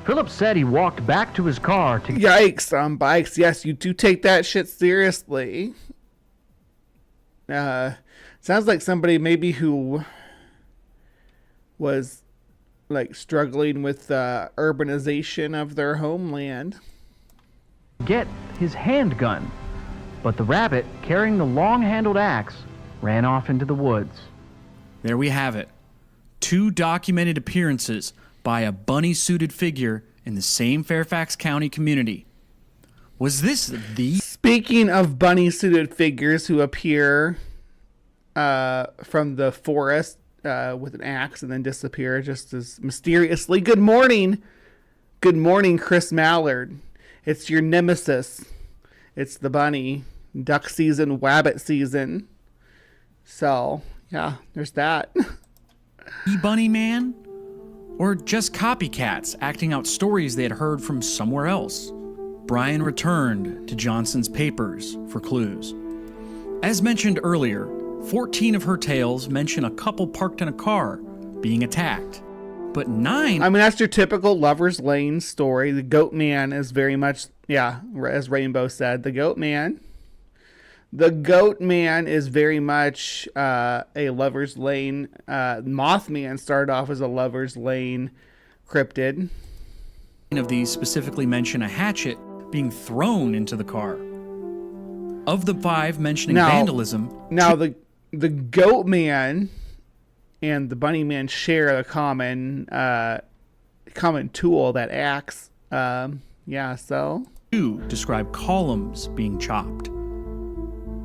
Phillips said he walked back to his car to Yikes on bikes. Yes, you do take that shit seriously. Sounds like somebody maybe who was like struggling with urbanization of their homeland. get his handgun, but the rabbit, carrying the long-handled axe, ran off into the woods. There we have it. 2 documented appearances by a bunny-suited figure in the same Fairfax County community. Was this the... Speaking of bunny-suited figures who appear from the forest with an axe and then disappear just as mysteriously. Good morning. Good morning, Chris Mallard. It's your nemesis. It's the bunny. Duck season, wabbit season. So, yeah, there's that. The Bunnyman? Or just copycats acting out stories they had heard from somewhere else? Brian returned to Johnson's papers for clues. As mentioned earlier, 14 of her tales mention a couple parked in a car being attacked. But 9... I mean, that's your typical Lover's Lane story. The Goat Man is very much, yeah, as Rainbow said, the Goat Man. The Goat Man is very much a Lover's Lane. Mothman started off as a Lover's Lane cryptid. of these specifically mention a hatchet being thrown into the car. Of the 5 mentioning vandalism... Now, the Goat Man and the Bunny Man share a common tool, that axe. Yeah, so... 2 describe columns being chopped.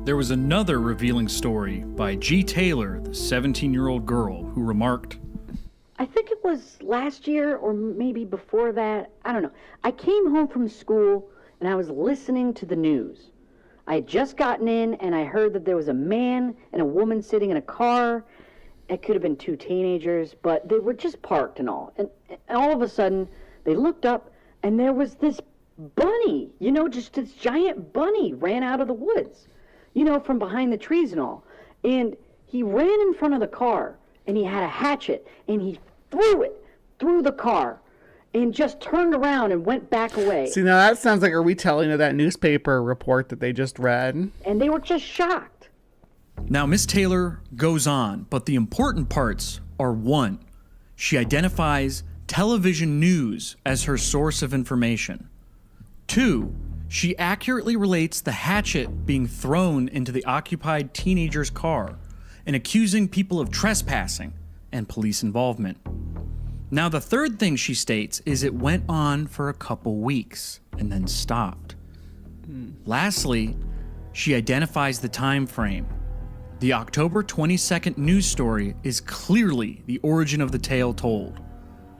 There was another revealing story by G. Taylor, the 17-year-old girl, who remarked, I think it was last year or maybe before that. I don't know. I came home from school and I was listening to the news. I had just gotten in and I heard that there was a man and a woman sitting in a car. It could have been 2 teenagers, but they were just parked and all. And all of a sudden, they looked up and there was this bunny, just this giant bunny ran out of the woods, from behind the trees and all. And he ran in front of the car and he had a hatchet and he threw it through the car and just turned around and went back away. See, now that sounds like a retelling of that newspaper report that they just read. And they were just shocked. Now, Miss Taylor goes on, but the important parts are 1, she identifies television news as her source of information. 2, she accurately relates the hatchet being thrown into the occupied teenager's car and accusing people of trespassing and police involvement. Now, the 3rd thing she states is it went on for a couple weeks and then stopped. Lastly, she identifies the time frame. The October 22nd news story is clearly the origin of the tale told.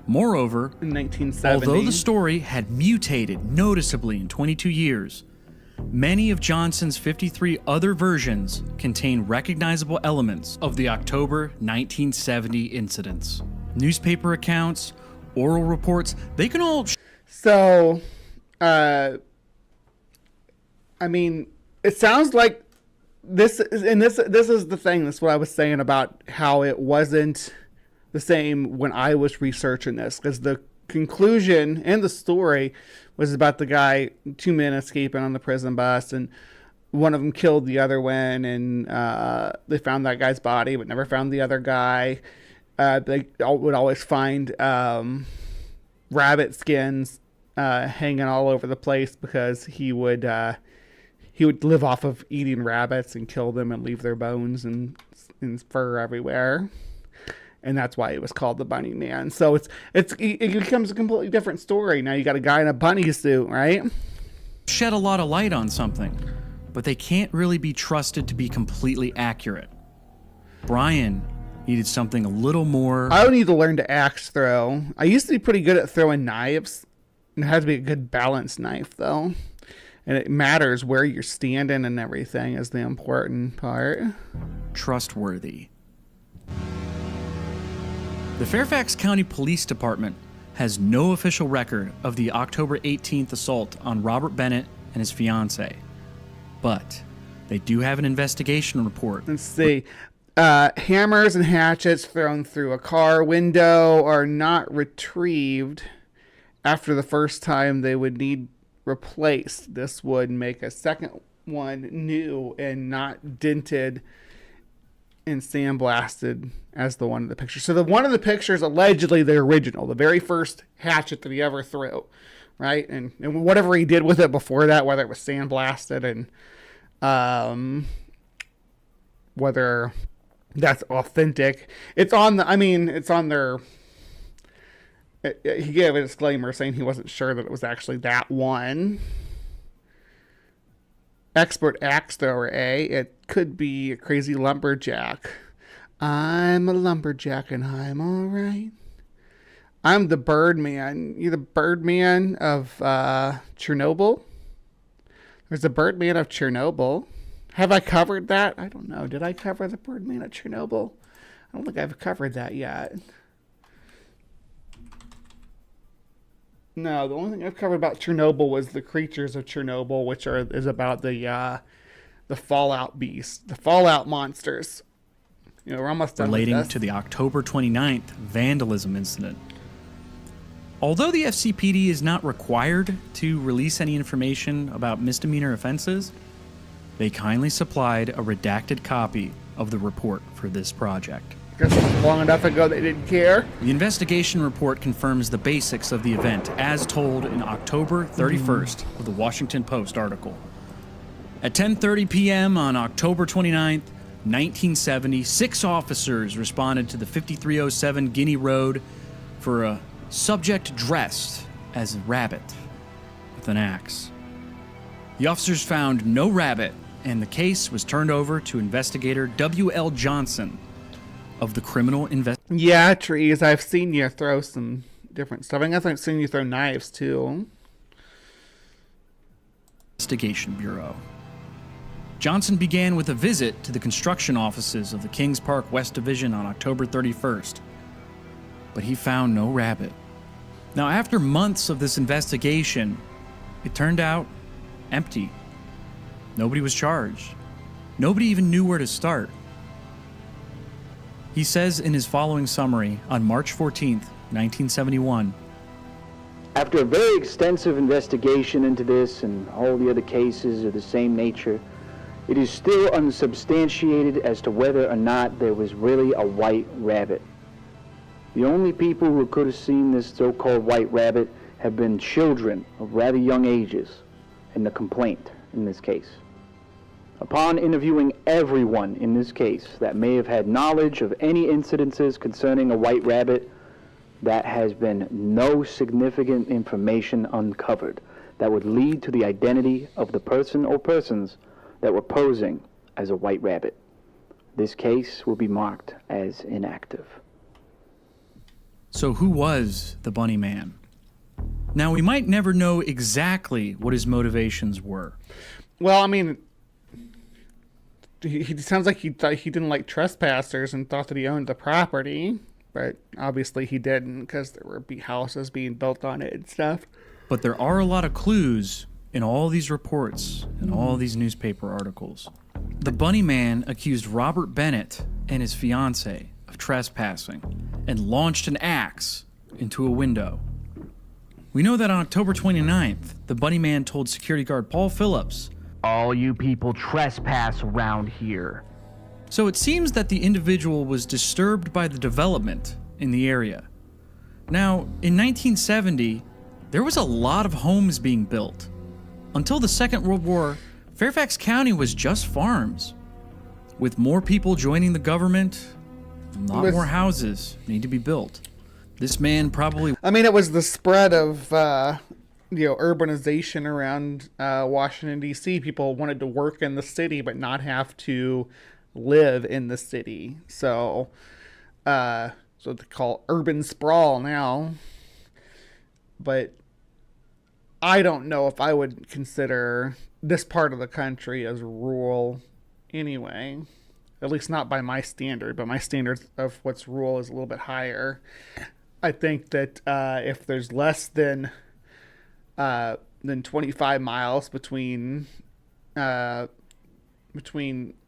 Moreover, In 1970. although the story had mutated noticeably in 22 years, many of Johnson's 53 other versions contain recognizable elements of the October 1970 incidents. Newspaper accounts, oral reports, they can all... So, I mean, it sounds like this is the thing. That's what I was saying about how it wasn't the same when I was researching this, because the conclusion and the story was about the guy, 2 men escaping on the prison bus, and one of them killed the other one, and they found that guy's body but never found the other guy. They would always find rabbit skins hanging all over the place because he would live off of eating rabbits and kill them and leave their bones and fur everywhere. And that's why it was called the Bunny Man. So it becomes a completely different story. Now you got a guy in a bunny suit, right? shed a lot of light on something, but they can't really be trusted to be completely accurate. Brian needed something a little more. I would need to learn to axe throw. I used to be pretty good at throwing knives. It has to be a good balanced knife, though. And it matters where you're standing and everything is the important part. Trustworthy. The Fairfax County Police Department has no official record of the October 18th assault on Robert Bennett and his fiancée. But they do have an investigation report. Let's see. Hammers and hatchets thrown through a car window are not retrieved after the first time they would need replaced. This would make a second one new and not dented and sandblasted as the one in the picture. So the one in the picture is allegedly the original, the very first hatchet that he ever threw, right? And whatever he did with it before that, whether it was sandblasted and whether that's authentic. It's on the, I mean, it's on their, he gave a disclaimer saying he wasn't sure that it was actually that one. Expert axe thrower, it could be a crazy lumberjack. I'm a lumberjack and I'm all right. I'm the Birdman. You're the Birdman of Chernobyl? There's a Birdman of Chernobyl. Have I covered that? I don't know. Did I cover the Birdman of Chernobyl? I don't think I've covered that yet. No, the only thing I've covered about Chernobyl was the creatures of Chernobyl, which is about the Fallout beast, the Fallout monsters. You know, we're almost done relating with this. to the October 29th vandalism incident. Although the FCPD is not required to release any information about misdemeanor offenses, they kindly supplied a redacted copy of the report for this project. Guess it was long enough ago they didn't care. The investigation report confirms the basics of the event as told in October 31st of the Washington Post article. At 10:30 p.m. on October 29th, 1970, 6 officers responded to the 5307 Guinea Road for a subject dressed as a rabbit with an axe. The officers found no rabbit, and the case was turned over to investigator W.L. Johnson of the Criminal Yeah, Trees, I've seen you throw some different stuff. I think I've seen you throw knives, too. Investigation Bureau. Johnson began with a visit to the construction offices of the Kings Park West Division on October 31st, but he found no rabbit. Now, after months of this investigation, it turned out empty. Nobody was charged. Nobody even knew where to start. He says in his following summary on March 14th, 1971, After a very extensive investigation into this and all the other cases of the same nature, it is still unsubstantiated as to whether or not there was really a white rabbit. The only people who could have seen this so-called white rabbit have been children of rather young ages in the complaint in this case. Upon interviewing everyone in this case that may have had knowledge of any incidences concerning a white rabbit, there has been no significant information uncovered that would lead to the identity of the person or persons that were posing as a white rabbit. This case will be marked as inactive. so who was the Bunnyman? Now, we might never know exactly what his motivations were. Well, I mean, he sounds like he thought he didn't like trespassers and thought that he owned the property, but obviously he didn't because there were houses being built on it and stuff. But there are a lot of clues in all these reports and all these newspaper articles. The Bunnyman accused Robert Bennett and his fiancée of trespassing and launched an axe into a window. We know that on October 29th, the Bunnyman told security guard Paul Phillips, All you people trespass around here. so it seems that the individual was disturbed by the development in the area. Now, in 1970, there was a lot of homes being built. Until the Second World War, Fairfax County was just farms. With more people joining the government, a lot more houses need to be built. This man probably... I mean, it was the spread of, urbanization around Washington, D.C. People wanted to work in the city but not have to live in the city. So So they call urban sprawl now. But I don't know if I would consider this part of the country as rural anyway. At least not by my standard, but my standard of what's rural is a little bit higher. I think that if there's less than 25 miles between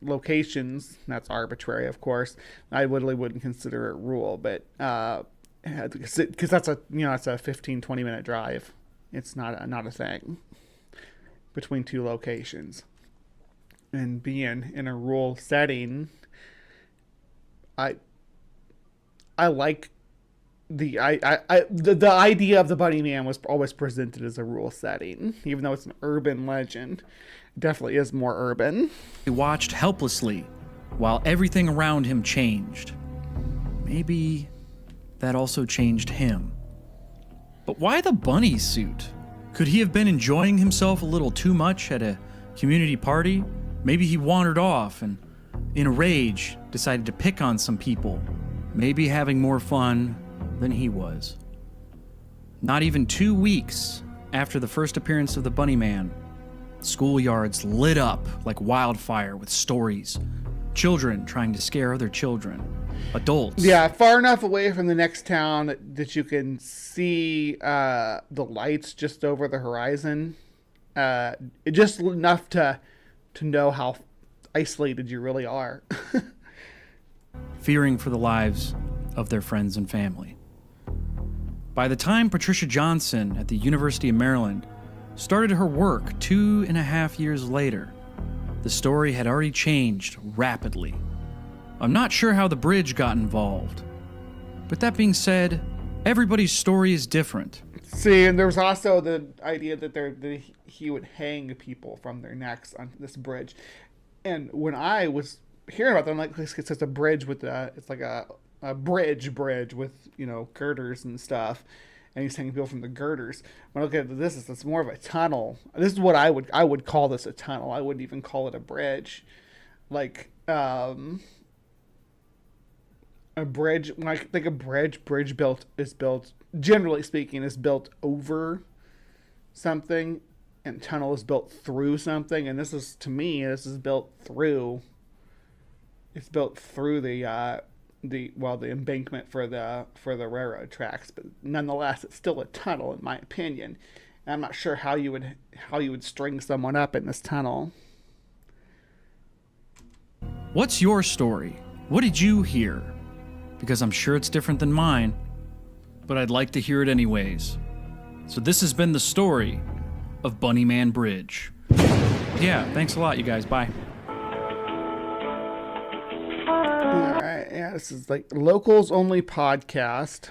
locations, that's arbitrary, of course, I literally wouldn't consider it rural. But because that's a it's a 15-20 minute drive. It's not a thing between two locations. And being in a rural setting, I like the idea of the Bunnyman was always presented as a rural setting, even though it's an urban legend. It definitely is more urban. He watched helplessly while everything around him changed. Maybe that also changed him. But why the bunny suit? Could he have been enjoying himself a little too much at a community party? Maybe he wandered off and, in a rage, decided to pick on some people, maybe having more fun than he was. Not even 2 weeks after the first appearance of the Bunnyman, schoolyards lit up like wildfire with stories. Children trying to scare other children. Adults. Yeah, far enough away from the next town that you can see the lights just over the horizon. Just enough to know how isolated you really are. Fearing for the lives of their friends and family. By the time Patricia Johnson at the University of Maryland started her work 2.5 years later, the story had already changed rapidly. I'm not sure how the bridge got involved. But that being said, everybody's story is different. See, and there was also the idea that he would hang people from their necks on this bridge. And when I was hearing about that, I'm like, it's just a bridge with it's like a bridge with, girders and stuff. And he's hanging people from the girders. When I look at this, it's more of a tunnel. This is what I would call this a tunnel. I wouldn't even call it a bridge. Like, a bridge, when I think a bridge is built, generally speaking, is built over something, and tunnel is built through something. And this is built through. It's built through the embankment for the railroad tracks, but nonetheless, it's still a tunnel in my opinion. And I'm not sure how you would string someone up in this tunnel. What's your story? What did you hear? Because I'm sure it's different than mine, but I'd like to hear it anyways. So this has been the story of Bunnyman Bridge. Yeah, thanks a lot, you guys. Bye. All right, yeah, this is like locals only podcast,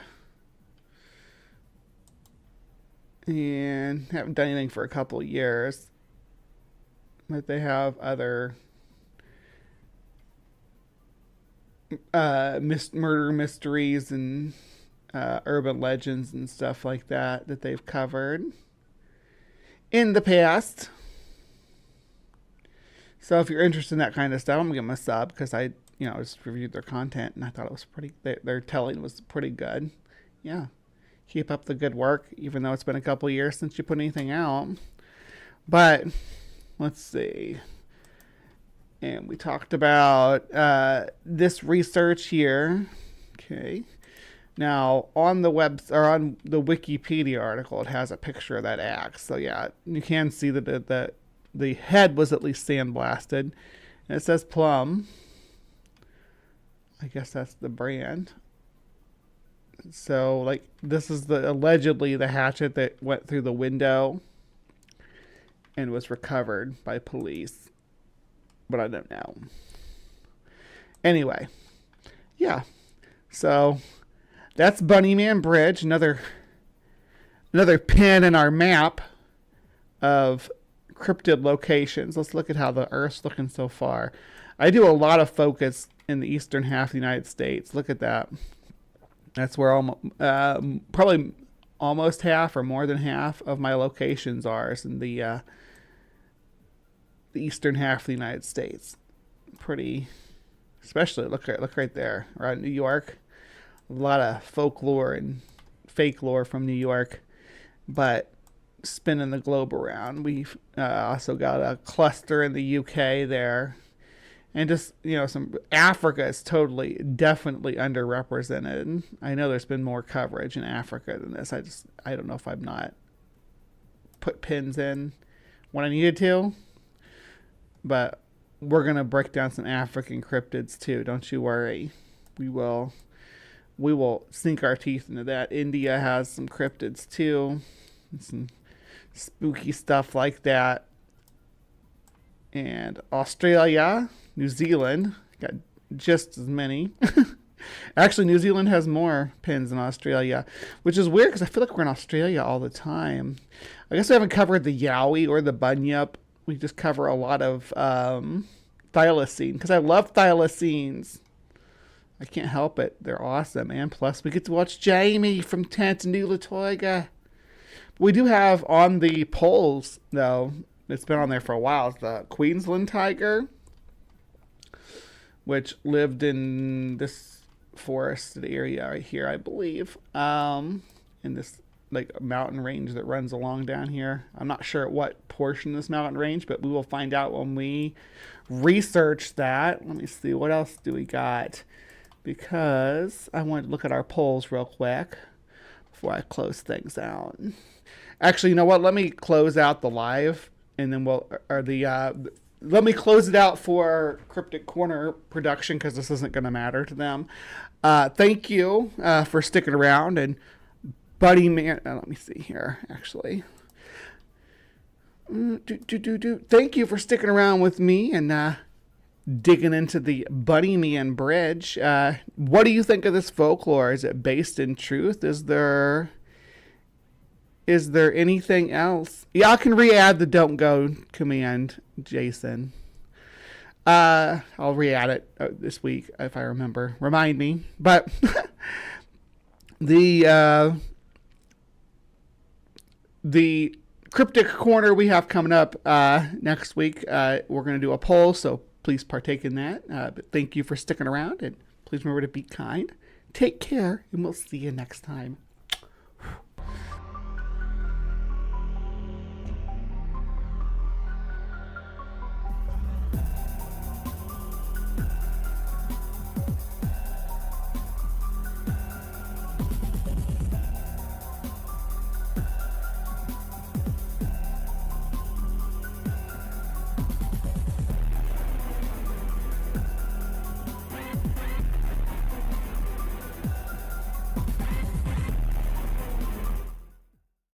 and haven't done anything for a couple of years, but they have other murder mysteries and urban legends and stuff like that they've covered in the past. So if you're interested in that kind of stuff, I'm gonna give them a sub because I just reviewed their content and I thought it was their telling was pretty good. Yeah, keep up the good work, even though it's been a couple of years since you put anything out. But let's see. And we talked about this research here. Okay. Now, on the on the Wikipedia article, it has a picture of that axe. So yeah, you can see that the head was at least sandblasted. And it says Plum. I guess that's the brand. So, like, this is allegedly the hatchet that went through the window and was recovered by police. But I don't know. Anyway, yeah. So that's Bunnyman Bridge, another pin in our map of cryptid locations. Let's look at how the Earth's looking so far. I do a lot of focus in the eastern half of the United States. Look at that. That's where probably almost half or more than half of my locations are, is in the eastern half of the United States. Pretty, especially look right there, right? New York. a lot of folklore and Fakelore from New York, but spinning the globe around. We've also got a cluster in the UK there. And just, some Africa is definitely underrepresented. I know there's been more coverage in Africa than this. I don't know if I've not put pins in when I needed to. But we're going to break down some African cryptids too. Don't you worry. We will sink our teeth into that. India has some cryptids too. Some spooky stuff like that. And Australia, New Zealand got just as many. Actually, New Zealand has more pins than Australia, which is weird because I feel like we're in Australia all the time. I guess we haven't covered the Yowie or the Bunyip. We just cover a lot of thylacine because I love thylacines. I can't help it. They're awesome. And plus, we get to watch Jamie from Tantanoola Toiga. We do have on the polls, though, it's been on there for a while, the Queensland tiger, which lived in this forested area right here, I believe, in this mountain range that runs along down here. I'm not sure at what portion of this mountain range, but we will find out when we research that. Let me see, what else do we got? Because I want to look at our polls real quick before I close things out. Actually, you know what? Let me close out the live, and then let me close it out for Cryptic Corner production because this isn't going to matter to them. Thank you for sticking around. And Bunnyman, let me see here, actually. Thank you for sticking around with me and digging into the Bunnyman Bridge. What do you think of this folklore? Is it based in truth? Is there anything else? Y'all can re-add the don't go command, Jason. I'll re-add it this week if I remember. Remind me. But the Cryptic Corner we have coming up next week, we're going to do a poll, so please partake in that. But thank you for sticking around, and please remember to be kind. Take care, and we'll see you next time.